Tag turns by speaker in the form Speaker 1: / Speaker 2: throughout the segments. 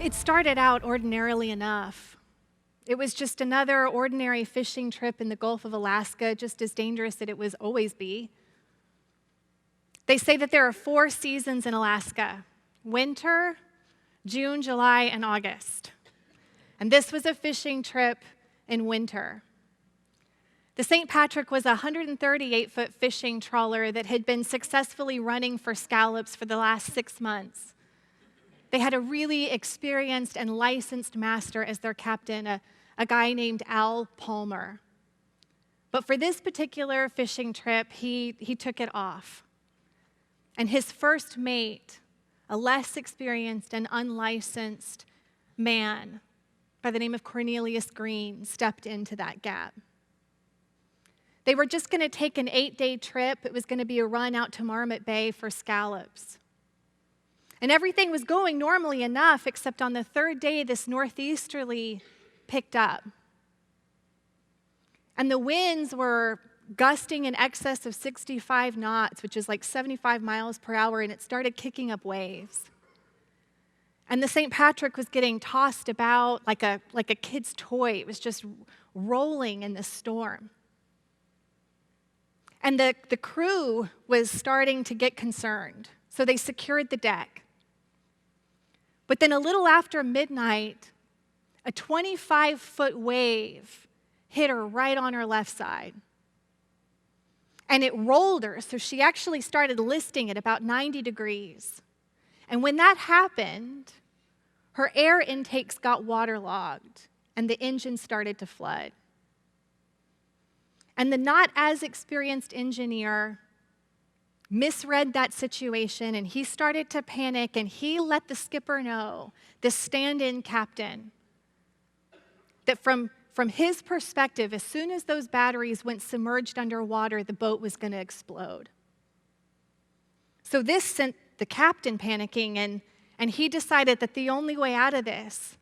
Speaker 1: It started out ordinarily enough. It was just another ordinary fishing trip in the Gulf of Alaska, just as dangerous as it would always be. They say that there are 4 seasons in Alaska: winter, June, July, and August. And this was a fishing trip in winter. The St. Patrick was a 138-foot fishing trawler that had been successfully running for scallops for the last 6 months. They had a really experienced and licensed master as their captain, a guy named Al Palmer. But for this particular fishing trip, he took it off. And his first mate, a less experienced and unlicensed man by the name of Cornelius Green, stepped into that gap. They were just going to take an 8-day trip. It was going to be a run out to Marmot Bay for scallops. And everything was going normally enough, except on the 3rd day, this northeasterly picked up. And the winds were gusting in excess of 65 knots, which is like 75 miles per hour, and it started kicking up waves. And the St. Patrick was getting tossed about like a kid's toy. It was just rolling in the storm. And the crew was starting to get concerned, so they secured the deck. But then a little after midnight, a 25-foot wave hit her right on her left side. And it rolled her, so she actually started listing at about 90 degrees. And when that happened, her air intakes got waterlogged, and the engine started to flood. And the not as experienced engineer misread that situation, and he started to panic, and he let the skipper know, the stand-in captain, that from his perspective, as soon as those batteries went submerged underwater, the boat was going to explode. So this sent the captain panicking, and he decided that the only way out of this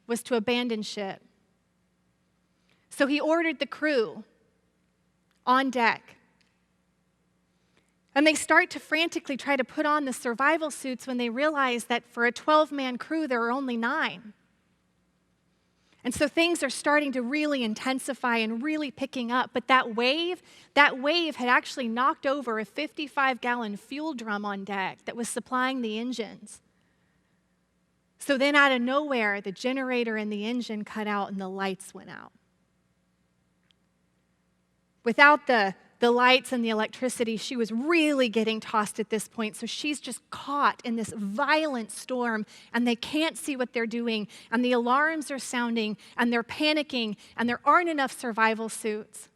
Speaker 1: was to abandon ship. So he ordered the crew on deck. And they start to frantically try to put on the survival suits when they realize that for a 12-man crew, there are only 9. And so things are starting to really intensify and really picking up. But that wave had actually knocked over a 55-gallon fuel drum on deck that was supplying the engines. So then out of nowhere, the generator and the engine cut out and the lights went out. Without the lights and the electricity, she was really getting tossed at this point. So she's just caught in this violent storm, and they can't see what they're doing, and the alarms are sounding, and they're panicking, and there aren't enough survival suits.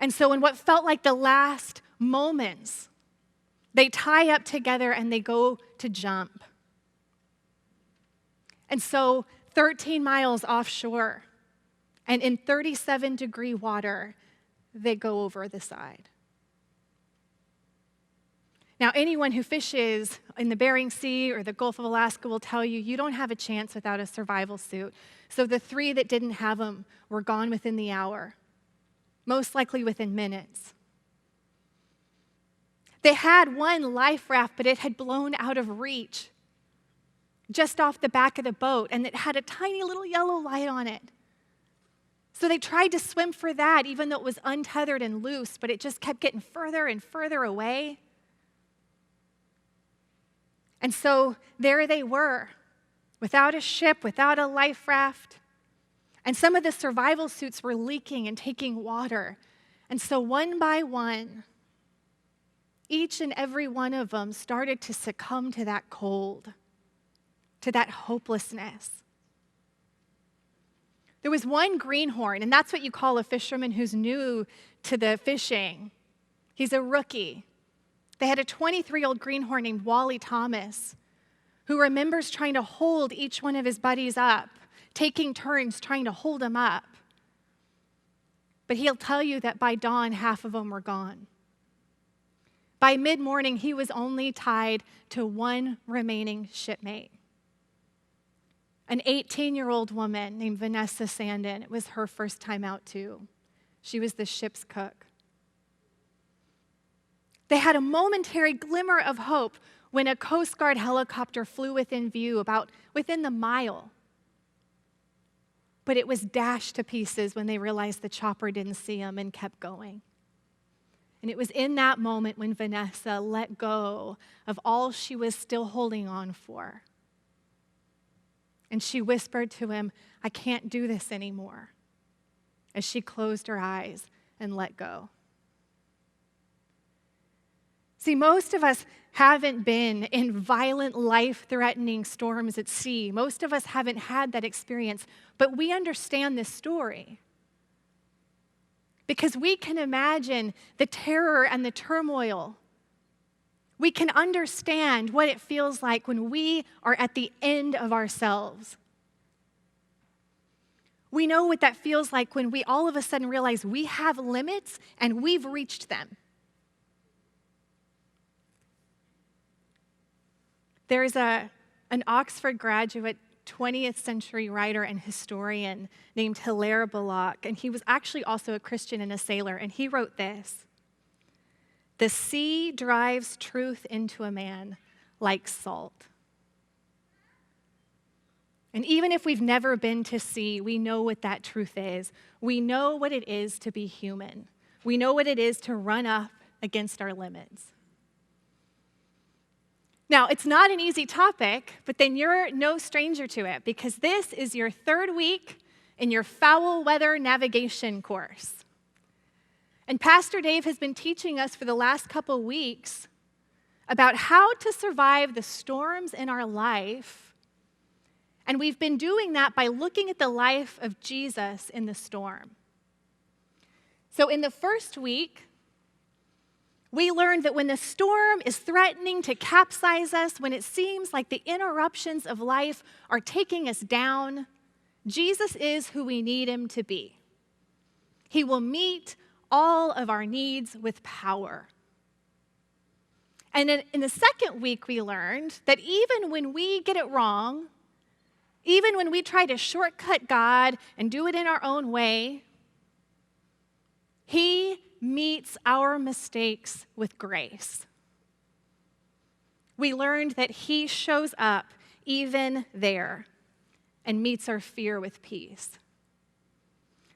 Speaker 1: And so in what felt like the last moments, they tie up together and they go to jump. And so 13 miles offshore, and in 37-degree water, they go over the side. Now, anyone who fishes in the Bering Sea or the Gulf of Alaska will tell you, you don't have a chance without a survival suit. So the 3 that didn't have them were gone within the hour, most likely within minutes. They had one life raft, but it had blown out of reach just off the back of the boat, and it had a tiny little yellow light on it. So they tried to swim for that, even though it was untethered and loose, but it just kept getting further and further away. And so there they were, without a ship, without a life raft. And some of the survival suits were leaking and taking water. And so one by one, each and every one of them started to succumb to that cold, to that hopelessness. There was one greenhorn, and that's what you call a fisherman who's new to the fishing. He's a rookie. They had a 23-year-old greenhorn named Wally Thomas who remembers trying to hold each one of his buddies up, taking turns trying to hold him up. But he'll tell you that by dawn, half of them were gone. By mid-morning, he was only tied to one remaining shipmate. An 18-year-old woman named Vanessa Sanderson. It was her first time out too. She was the ship's cook. They had a momentary glimmer of hope when a Coast Guard helicopter flew within view, about within the mile. But it was dashed to pieces when they realized the chopper didn't see them and kept going. And it was in that moment when Vanessa let go of all she was still holding on for. And she whispered to him, "I can't do this anymore," as she closed her eyes and let go. See, most of us haven't been in violent, life-threatening storms at sea. Most of us haven't had that experience, but we understand this story because we can imagine the terror and the turmoil. We can understand what it feels like when we are at the end of ourselves. We know what that feels like when we all of a sudden realize we have limits and we've reached them. There's an Oxford graduate, 20th century writer and historian named Hilaire Belloc, and he was actually also a Christian and a sailor, and he wrote this: "The sea drives truth into a man like salt." And even if we've never been to sea, we know what that truth is. We know what it is to be human. We know what it is to run up against our limits. Now, it's not an easy topic, but then you're no stranger to it because this is your third week in your foul weather navigation course. And Pastor Dave has been teaching us for the last couple weeks about how to survive the storms in our life. And we've been doing that by looking at the life of Jesus in the storm. So in the first week, we learned that when the storm is threatening to capsize us, when it seems like the interruptions of life are taking us down, Jesus is who we need him to be. He will meet all of our needs with power. And then in the second week, we learned that even when we get it wrong, even when we try to shortcut God and do it in our own way, he meets our mistakes with grace. We learned that he shows up even there and meets our fear with peace.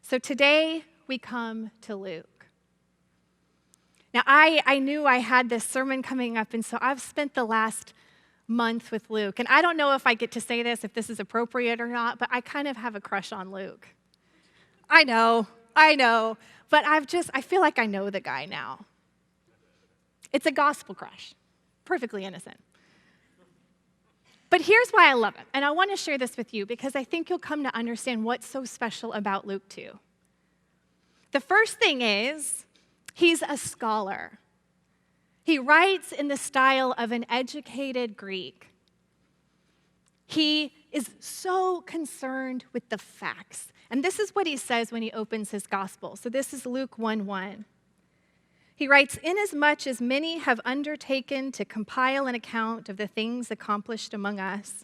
Speaker 1: So today we come to Luke. Now I knew I had this sermon coming up, and so I've spent the last month with Luke. And I don't know if I get to say this, if this is appropriate or not, but I kind of have a crush on Luke. I know. But I feel like I know the guy now. It's a gospel crush, perfectly innocent. But here's why I love him, and I want to share this with you because I think you'll come to understand what's so special about Luke 2. The first thing is, he's a scholar. He writes in the style of an educated Greek. He is so concerned with the facts. And this is what he says when he opens his gospel. So this is Luke 1:1. He writes, "Inasmuch as many have undertaken to compile an account of the things accomplished among us,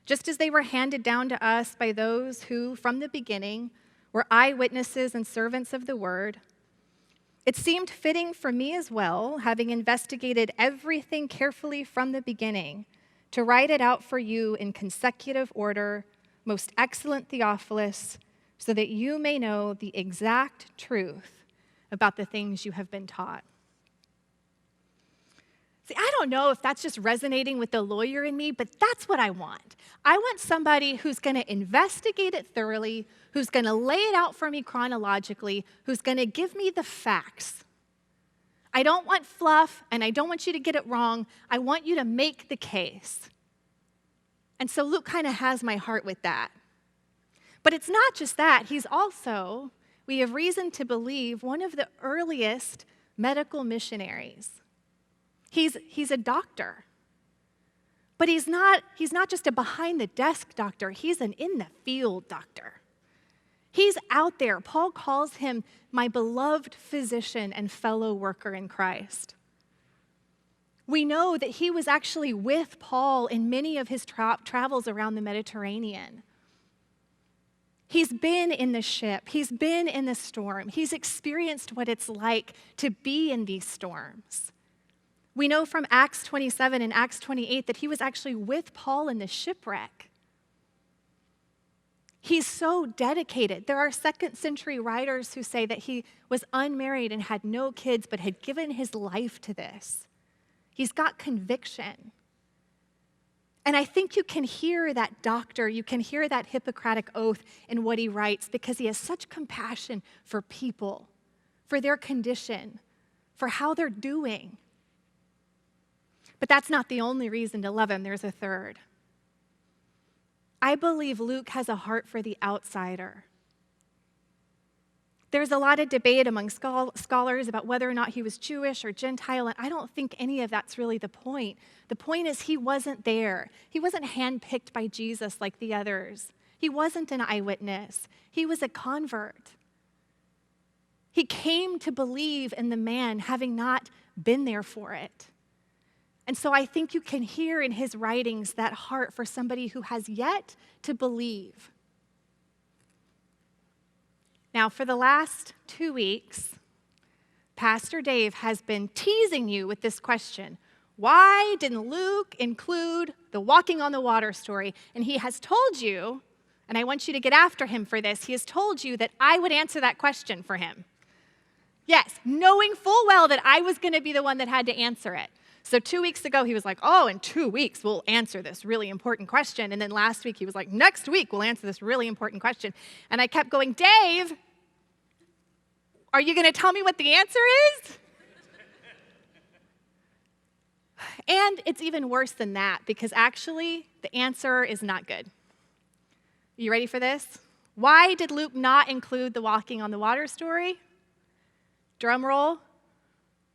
Speaker 1: just as they were handed down to us by those who, from the beginning, were eyewitnesses and servants of the word, it seemed fitting for me as well, having investigated everything carefully from the beginning, to write it out for you in consecutive order, most excellent Theophilus, so that you may know the exact truth about the things you have been taught." See, I don't know if that's just resonating with the lawyer in me, but that's what I want. I want somebody who's going to investigate it thoroughly, who's going to lay it out for me chronologically, who's going to give me the facts. I don't want fluff, and I don't want you to get it wrong. I want you to make the case. And so Luke kind of has my heart with that. But it's not just that. He's also, we have reason to believe, one of the earliest medical missionaries. He's a doctor. But he's not just a behind-the-desk doctor. He's an in-the-field doctor. He's out there. Paul calls him my beloved physician and fellow worker in Christ. We know that he was actually with Paul in many of his travels around the Mediterranean. He's been in the ship. He's been in the storm. He's experienced what it's like to be in these storms. We know from Acts 27 and Acts 28 that he was actually with Paul in the shipwreck. He's so dedicated. There are second century writers who say that he was unmarried and had no kids, but had given his life to this. He's got conviction. And I think you can hear that doctor, you can hear that Hippocratic oath in what he writes, because he has such compassion for people, for their condition, for how they're doing. But that's not the only reason to love him. There's a third. I believe Luke has a heart for the outsider. There's a lot of debate among scholars about whether or not he was Jewish or Gentile, and I don't think any of that's really the point. The point is he wasn't there. He wasn't handpicked by Jesus like the others. He wasn't an eyewitness. He was a convert. He came to believe in the man, having not been there for it. And so I think you can hear in his writings that heart for somebody who has yet to believe. Now, for the last 2 weeks, Pastor Dave has been teasing you with this question. Why didn't Luke include the walking on the water story? And he has told you, and I want you to get after him for this, he has told you that I would answer that question for him. Yes, knowing full well that I was going to be the one that had to answer it. So 2 weeks ago, he was like, oh, in 2 weeks, we'll answer this really important question. And then last week, he was like, next week, we'll answer this really important question. And I kept going, Dave, are you going to tell me what the answer is? And it's even worse than that, because actually, the answer is not good. You ready for this? Why did Luke not include the walking on the water story? Drum roll.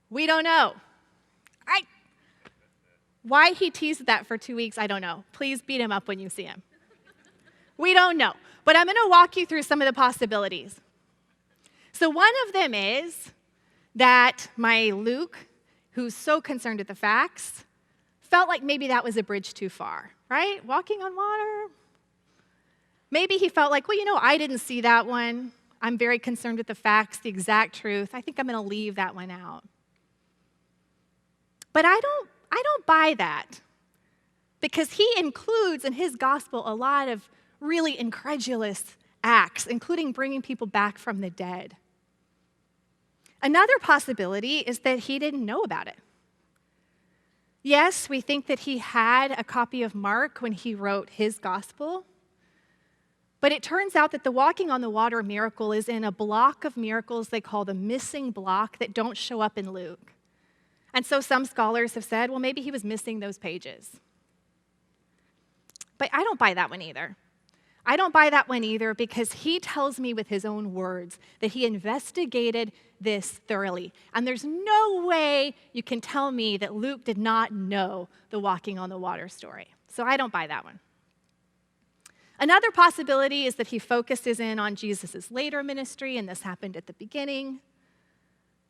Speaker 1: We don't know. Why he teased that for 2 weeks, I don't know. Please beat him up when you see him. We don't know. But I'm going to walk you through some of the possibilities. So one of them is that my Luke, who's so concerned with the facts, felt like maybe that was a bridge too far, right? Walking on water. Maybe he felt like, well, I didn't see that one. I'm very concerned with the facts, the exact truth. I think I'm going to leave that one out. But I don't buy that, because he includes in his gospel a lot of really incredulous acts, including bringing people back from the dead. Another possibility is that he didn't know about it. Yes, we think that he had a copy of Mark when he wrote his gospel, but it turns out that the walking on the water miracle is in a block of miracles they call the missing block that don't show up in Luke. And so some scholars have said, well, maybe he was missing those pages. But I don't buy that one either. I don't buy that one either, because he tells me with his own words that he investigated this thoroughly. And there's no way you can tell me that Luke did not know the walking on the water story. So I don't buy that one. Another possibility is that he focuses in on Jesus' later ministry, and this happened at the beginning.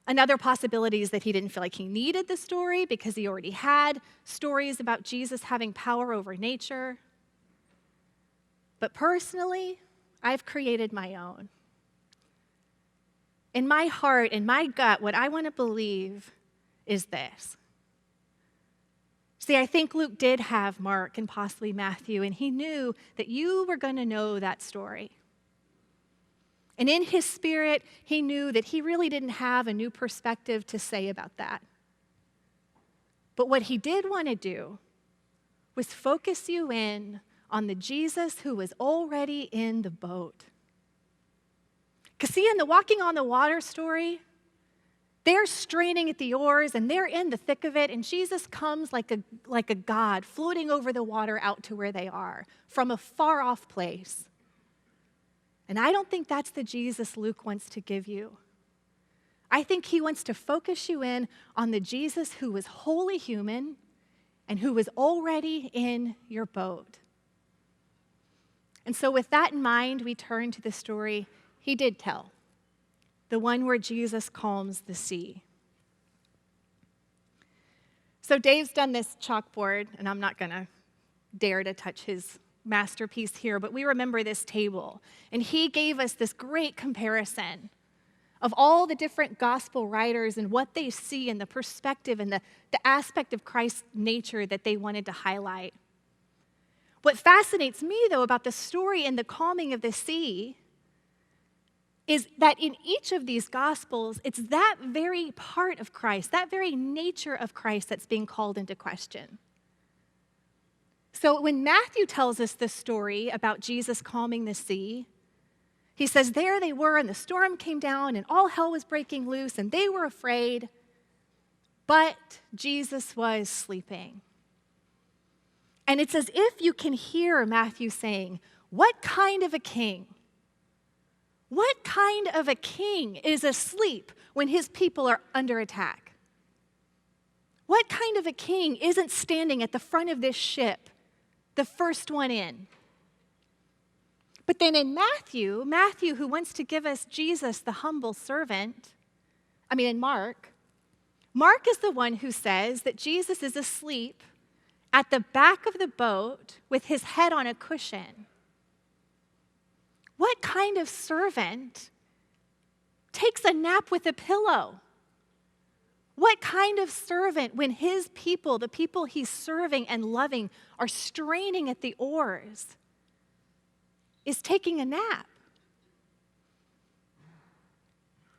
Speaker 1: Another possibility is that he didn't feel like he needed the story because he already had stories about Jesus having power over nature. But personally, I've created my own. In my heart, in my gut, what I want to believe is this. See, I think Luke did have Mark and possibly Matthew, and he knew that you were going to know that story. And in his spirit, he knew that he really didn't have a new perspective to say about that. But what he did want to do was focus you in on the Jesus who was already in the boat. Because see, in the walking on the water story, they're straining at the oars and they're in the thick of it, and Jesus comes like a God floating over the water out to where they are from a far off place. And I don't think that's the Jesus Luke wants to give you. I think he wants to focus you in on the Jesus who was wholly human and who was already in your boat. And so with that in mind, we turn to the story he did tell, the one where Jesus calms the sea. So Dave's done this chalkboard, and I'm not going to dare to touch his masterpiece here, but we remember this table. And he gave us this great comparison of all the different gospel writers and what they see and the perspective and the aspect of Christ's nature that they wanted to highlight. What fascinates me, though, about the story and the calming of the sea is that in each of these gospels, it's that very part of Christ, that very nature of Christ that's being called into question. So when Matthew tells us this story about Jesus calming the sea, he says, there they were, and the storm came down, and all hell was breaking loose, and they were afraid, but Jesus was sleeping. And it's as if you can hear Matthew saying, what kind of a king? What kind of a king is asleep when his people are under attack? What kind of a king isn't standing at the front of this ship, the first one in? But then in Matthew, who wants to give us Jesus, the humble servant, in Mark is the one who says that Jesus is asleep at the back of the boat with his head on a cushion. What kind of servant takes a nap with a pillow? What kind of servant, when his people, the people he's serving and loving, are straining at the oars, is taking a nap?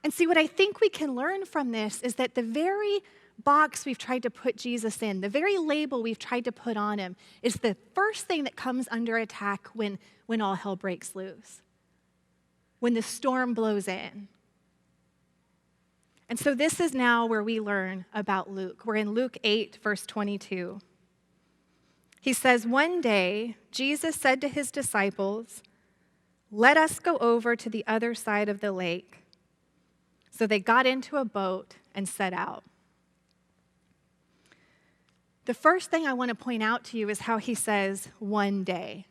Speaker 1: And see, what I think we can learn from this is that the very box we've tried to put Jesus in, the very label we've tried to put on him, is the first thing that comes under attack when all hell breaks loose, when the storm blows in. And so this is now where we learn about Luke. We're in Luke 8, verse 22. He says, one day, Jesus said to his disciples, let us go over to the other side of the lake. So they got into a boat and set out. The first thing I want to point out to you is how he says, one day.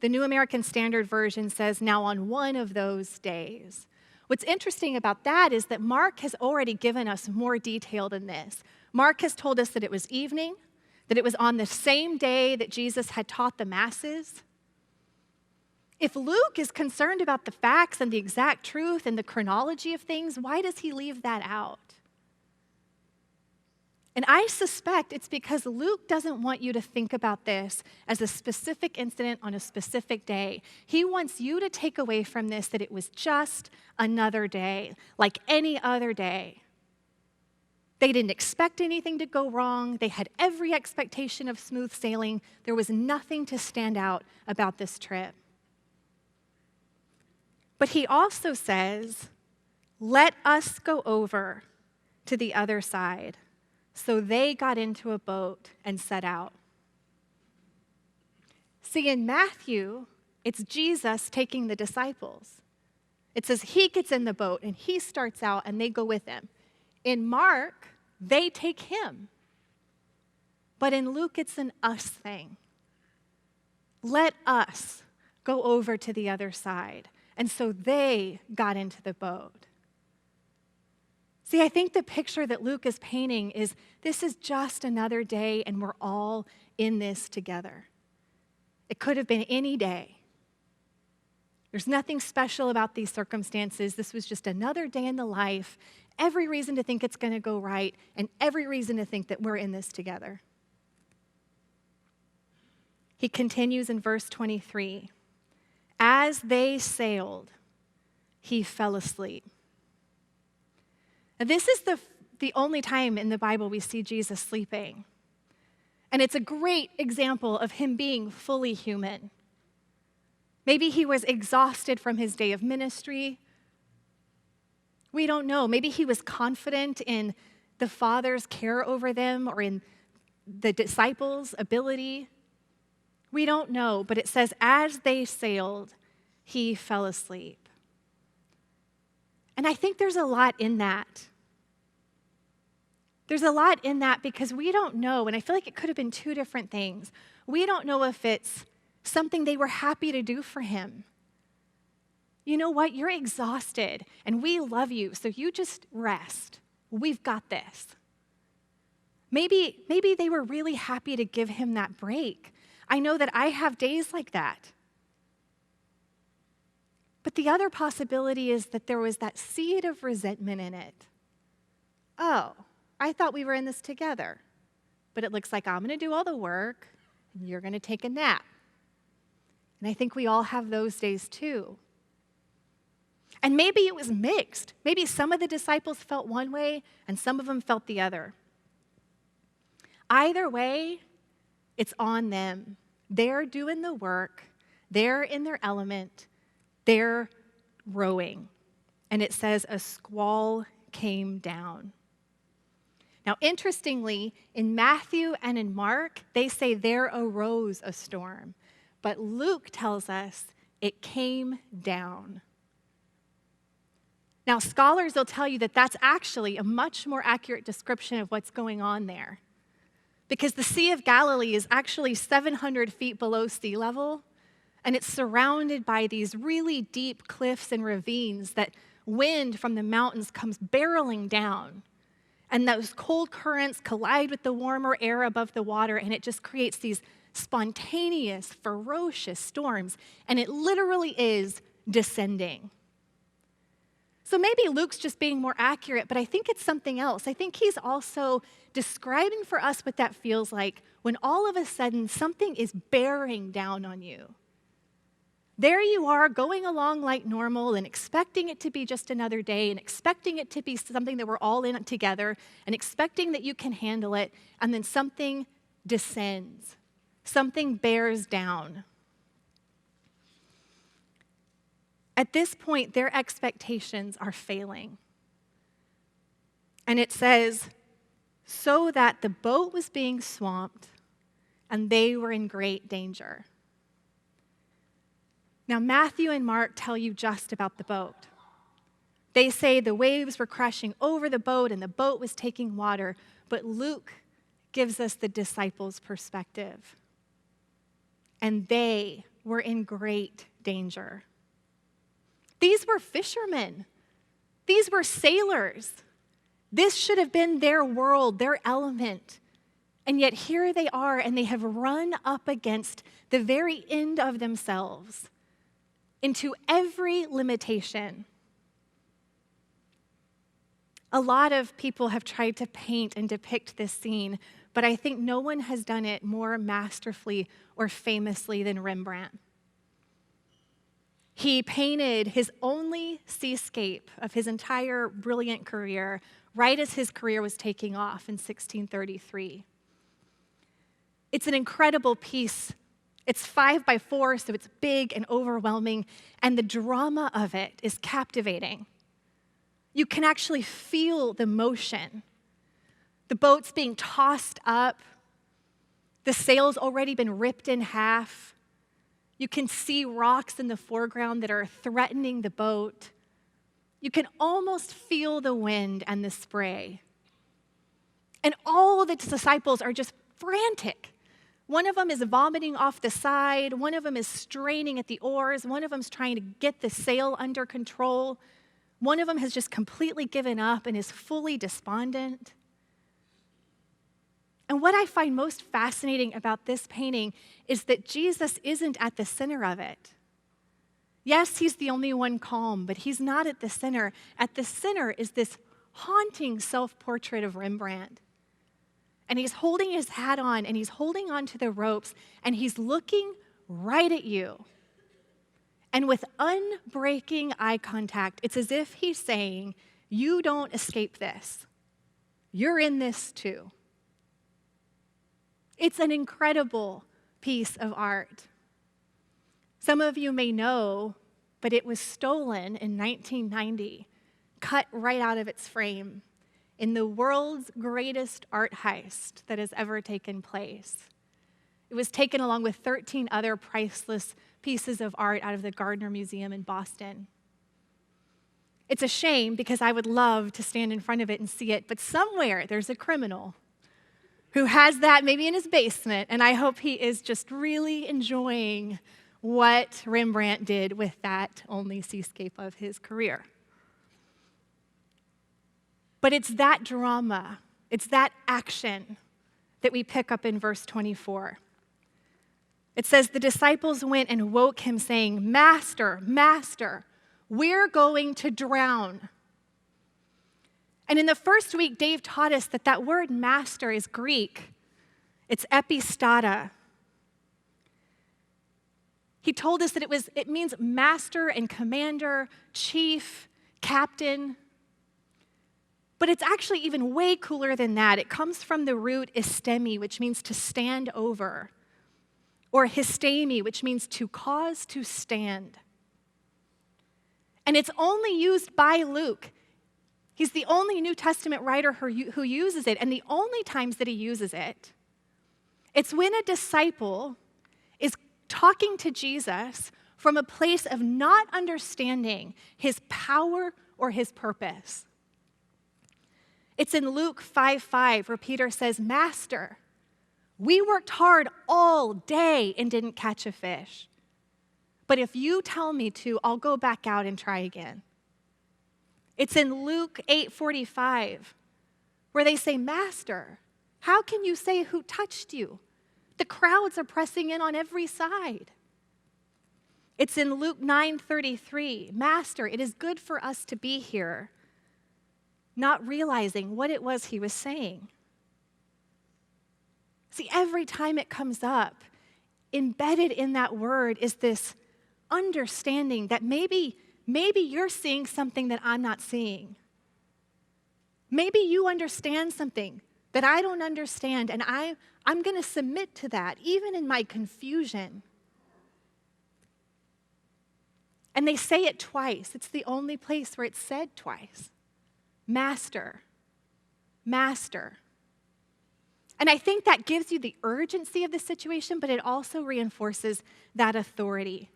Speaker 1: The New American Standard Version says, now on one of those days. What's interesting about that is that Mark has already given us more detail than this. Mark has told us that it was evening, that it was on the same day that Jesus had taught the masses. If Luke is concerned about the facts and the exact truth and the chronology of things, why does he leave that out? And I suspect it's because Luke doesn't want you to think about this as a specific incident on a specific day. He wants you to take away from this that it was just another day, like any other day. They didn't expect anything to go wrong. They had every expectation of smooth sailing. There was nothing to stand out about this trip. But he also says, let us go over to the other side. So they got into a boat and set out. See, in Matthew, it's Jesus taking the disciples. It says he gets in the boat and he starts out and they go with him. In Mark, they take him. But in Luke, it's an us thing. Let us go over to the other side. And so they got into the boat. See, I think the picture that Luke is painting is this is just another day and we're all in this together. It could have been any day. There's nothing special about these circumstances. This was just another day in the life. Every reason to think it's going to go right and every reason to think that we're in this together. He continues in verse 23. As they sailed, he fell asleep. Now, this is the only time in the Bible we see Jesus sleeping. And it's a great example of him being fully human. Maybe he was exhausted from his day of ministry. We don't know. Maybe he was confident in the Father's care over them or in the disciples' ability. We don't know, but it says, as they sailed, he fell asleep. And I think there's a lot in that. There's a lot in that because we don't know, and I feel like it could have been two different things. We don't know if it's something they were happy to do for him. You know what? You're exhausted, and we love you, so you just rest. We've got this. Maybe they were really happy to give him that break. I know that I have days like that. But the other possibility is that there was that seed of resentment in it. Oh, I thought we were in this together, but it looks like I'm going to do all the work and you're going to take a nap. And I think we all have those days too. And maybe it was mixed. Maybe some of the disciples felt one way and some of them felt the other. Either way, it's on them. They're doing the work. They're in their element. They're rowing. And it says a squall came down. Now, interestingly, in Matthew and in Mark, they say there arose a storm. But Luke tells us it came down. Now, scholars will tell you that that's actually a much more accurate description of what's going on there. Because the Sea of Galilee is actually 700 feet below sea level, and it's surrounded by these really deep cliffs and ravines that wind from the mountains comes barreling down. And those cold currents collide with the warmer air above the water, and it just creates these spontaneous, ferocious storms. And it literally is descending. So maybe Luke's just being more accurate, but I think it's something else. I think he's also describing for us what that feels like when all of a sudden something is bearing down on you. There you are going along like normal and expecting it to be just another day and expecting it to be something that we're all in together and expecting that you can handle it, and then something descends. Something bears down. At this point, their expectations are failing. And it says, so that the boat was being swamped and they were in great danger. Now, Matthew and Mark tell you just about the boat. They say the waves were crashing over the boat and the boat was taking water, but Luke gives us the disciples' perspective. And they were in great danger. These were fishermen. These were sailors. This should have been their world, their element. And yet here they are, and they have run up against the very end of themselves into every limitation. A lot of people have tried to paint and depict this scene, but I think no one has done it more masterfully or famously than Rembrandt. He painted his only seascape of his entire brilliant career right as his career was taking off in 1633. It's an incredible piece. It's 5x4, so it's big and overwhelming, and the drama of it is captivating. You can actually feel the motion. The boat's being tossed up. The sail's already been ripped in half. You can see rocks in the foreground that are threatening the boat. You can almost feel the wind and the spray. And all the disciples are just frantic. One of them is vomiting off the side. One of them is straining at the oars. One of them's trying to get the sail under control. One of them has just completely given up and is fully despondent. And what I find most fascinating about this painting is that Jesus isn't at the center of it. Yes, he's the only one calm, but he's not at the center. At the center is this haunting self-portrait of Rembrandt. And he's holding his hat on, and he's holding onto the ropes, and he's looking right at you. And with unbreaking eye contact, it's as if he's saying, you don't escape this. You're in this too. It's an incredible piece of art. Some of you may know, but it was stolen in 1990, cut right out of its frame, in the world's greatest art heist that has ever taken place. It was taken along with 13 other priceless pieces of art out of the Gardner Museum in Boston. It's a shame because I would love to stand in front of it and see it, but somewhere there's a criminal who has that maybe in his basement, and I hope he is just really enjoying what Rembrandt did with that only seascape of his career. But it's that drama, it's that action that we pick up in verse 24. It says, the disciples went and woke him, saying, Master, Master, We're going to drown. And in the first week, Dave taught us that that word master is Greek. It's epistata. He told us that it means master and commander, chief, captain. But it's actually even way cooler than that. It comes from the root istemi, which means to stand over, or histemi, which means to cause to stand. And it's only used by Luke. He's the only New Testament writer who uses it, and the only times that he uses it, it's when a disciple is talking to Jesus from a place of not understanding his power or his purpose. It's in Luke 5:5 where Peter says, "Master, we worked hard all day and didn't catch a fish. But if you tell me to, I'll go back out and try again." It's in Luke 8:45 where they say, "Master, how can you say who touched you? The crowds are pressing in on every side." It's in Luke 9:33, "Master, it is good for us to be here," not realizing what it was he was saying. See, every time it comes up, embedded in that word is this understanding that maybe you're seeing something that I'm not seeing. Maybe you understand something that I don't understand, and I'm going to submit to that, even in my confusion. And they say it twice. It's the only place where it's said twice. Master, master. And I think that gives you the urgency of the situation, but it also reinforces that authority.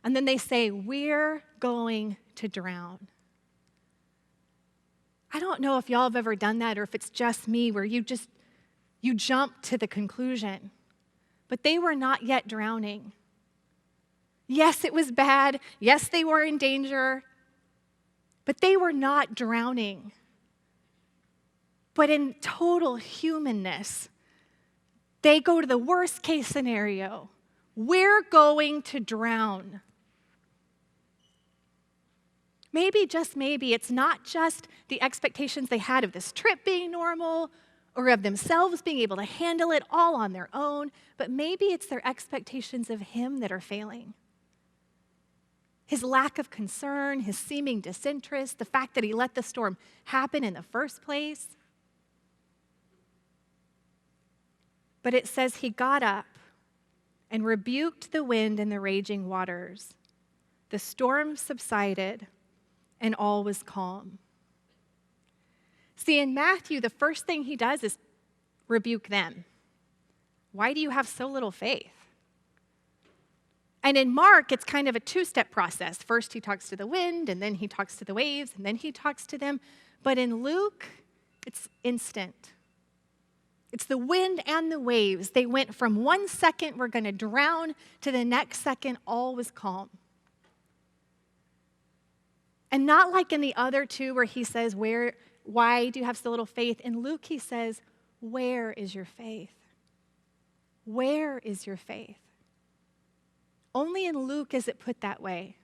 Speaker 1: And then they say, "We're going to drown." I don't know if y'all have ever done that or if it's just me where you jump to the conclusion. But they were not yet drowning. Yes, it was bad. Yes, they were in danger. But they were not drowning. But in total humanness, they go to the worst case scenario. We're going to drown. Maybe, just maybe, it's not just the expectations they had of this trip being normal or of themselves being able to handle it all on their own, but maybe it's their expectations of him that are failing. His lack of concern, his seeming disinterest, the fact that he let the storm happen in the first place. But it says he got up and rebuked the wind and the raging waters. The storm subsided and all was calm. See, in Matthew, the first thing he does is rebuke them. Why do you have so little faith? And in Mark, it's kind of a two-step process. First, he talks to the wind, and then he talks to the waves, and then he talks to them. But in Luke, it's instant. It's the wind and the waves. They went from 1 second, we're going to drown, to the next second, all was calm. And not like in the other two where he says, why do you have so little faith? In Luke, he says, where is your faith? Where is your faith? Only in Luke is it put that way.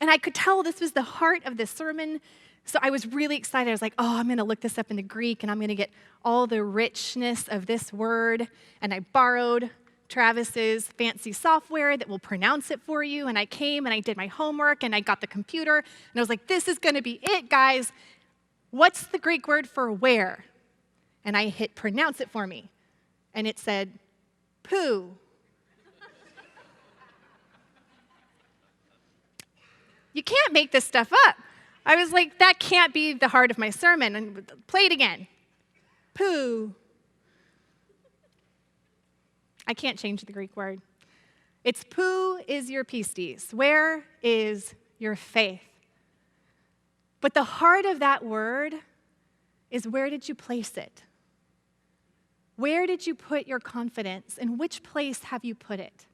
Speaker 1: And I could tell this was the heart of this sermon, so I was really excited. I was like, I'm going to look this up in the Greek, and I'm going to get all the richness of this word. And I borrowed Travis's fancy software that will pronounce it for you, and I came and I did my homework, and I got the computer, and I was like, this is going to be it, guys. What's the Greek word for where? And I hit pronounce it for me, and it said poo. You can't make this stuff up. I was like, that can't be the heart of my sermon. And play it again. Poo. I can't change the Greek word. It's poo is your pistis. Where is your faith? But the heart of that word is, where did you place it? Where did you put your confidence? In which place have you put it?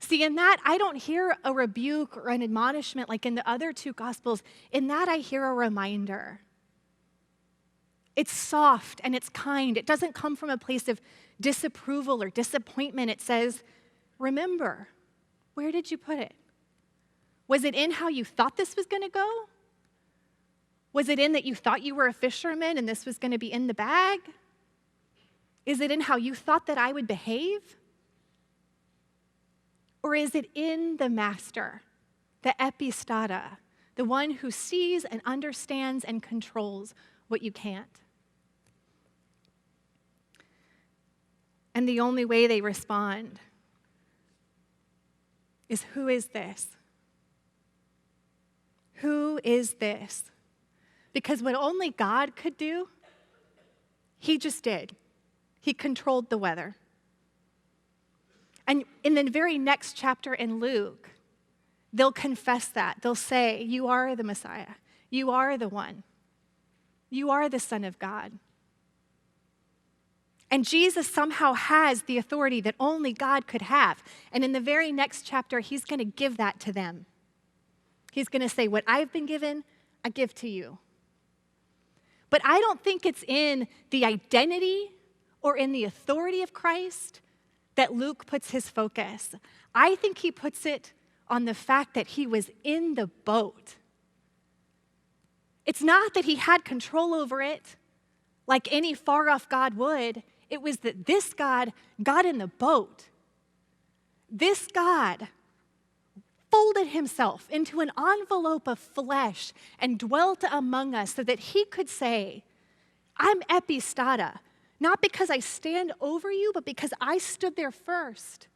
Speaker 1: See, in that, I don't hear a rebuke or an admonishment like in the other two Gospels. In that, I hear a reminder. It's soft and it's kind. It doesn't come from a place of disapproval or disappointment. It says, remember, where did you put it? Was it in how you thought this was going to go? Was it in that you thought you were a fisherman and this was going to be in the bag? Is it in how you thought that I would behave? Or is it in the master, the epistata, the one who sees and understands and controls what you can't? And the only way they respond is, who is this? Who is this? Because what only God could do, he just did. He controlled the weather. And in the very next chapter in Luke, they'll confess that. They'll say, you are the Messiah. You are the one. You are the Son of God. And Jesus somehow has the authority that only God could have. And in the very next chapter, he's going to give that to them. He's going to say, what I've been given, I give to you. But I don't think it's in the identity or in the authority of Christ that Luke puts his focus. I think he puts it on the fact that he was in the boat. It's not that he had control over it like any far-off God would. It was that this God got in the boat. This God folded himself into an envelope of flesh and dwelt among us so that he could say, I'm epistata, not because I stand over you, but because I stood there first.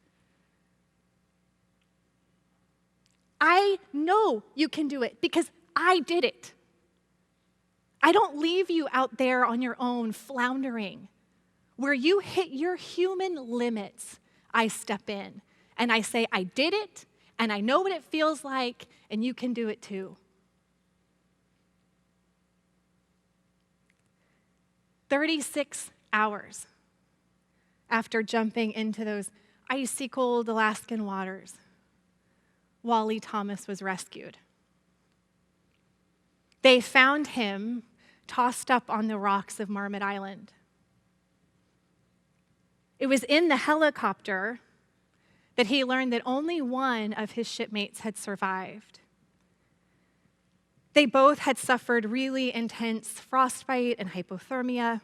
Speaker 1: I know you can do it because I did it. I don't leave you out there on your own floundering. Where you hit your human limits, I step in and I say, I did it, and I know what it feels like, and you can do it too. 36 hours after jumping into those icy cold Alaskan waters, Wally Thomas was rescued. They found him tossed up on the rocks of Marmot Island. It was in the helicopter that he learned that only one of his shipmates had survived. They both had suffered really intense frostbite and hypothermia,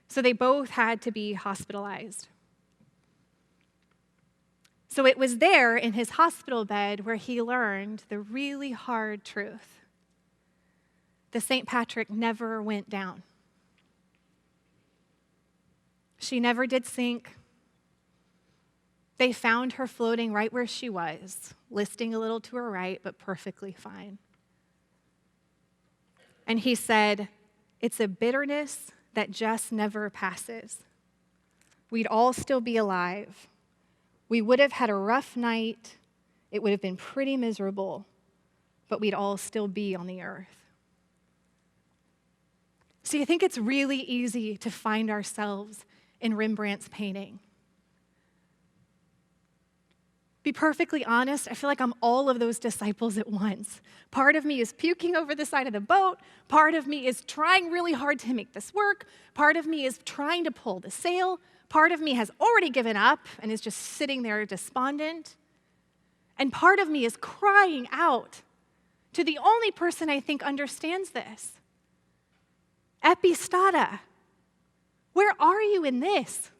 Speaker 1: so they both had to be hospitalized. So it was there in his hospital bed where he learned the really hard truth. The St. Patrick never went down. She never did sink. They found her floating right where she was, listing a little to her right, but perfectly fine. And he said, it's a bitterness that just never passes. We'd all still be alive. We would have had a rough night. It would have been pretty miserable, but we'd all still be on the earth. See, I think it's really easy to find ourselves in Rembrandt's painting. Be perfectly honest, I feel like I'm all of those disciples at once. Part of me is puking over the side of the boat. Part of me is trying really hard to make this work. Part of me is trying to pull the sail. Part of me has already given up and is just sitting there despondent. And part of me is crying out to the only person I think understands this. Epistata, where are you in this?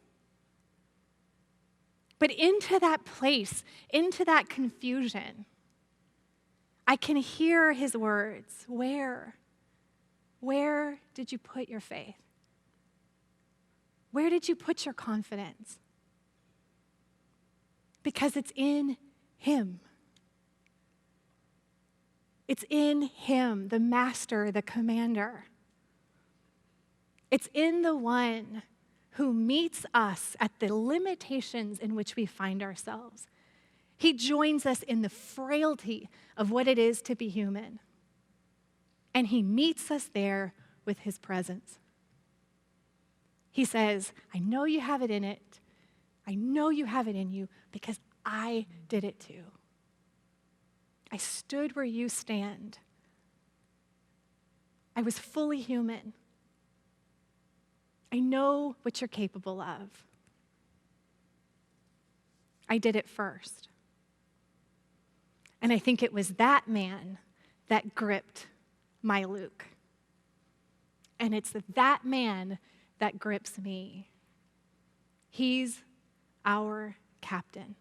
Speaker 1: But into that place, into that confusion, I can hear his words. Where did you put your faith? Where did you put your confidence? Because it's in him. It's in him, the master, the commander. It's in the one who meets us at the limitations in which we find ourselves. He joins us in the frailty of what it is to be human. And he meets us there with his presence. He says, I know you have it in it. I know you have it in you because I did it too. I stood where you stand. I was fully human. I know what you're capable of. I did it first. And I think it was that man that gripped my Luke. And it's that man that grips me. He's our captain.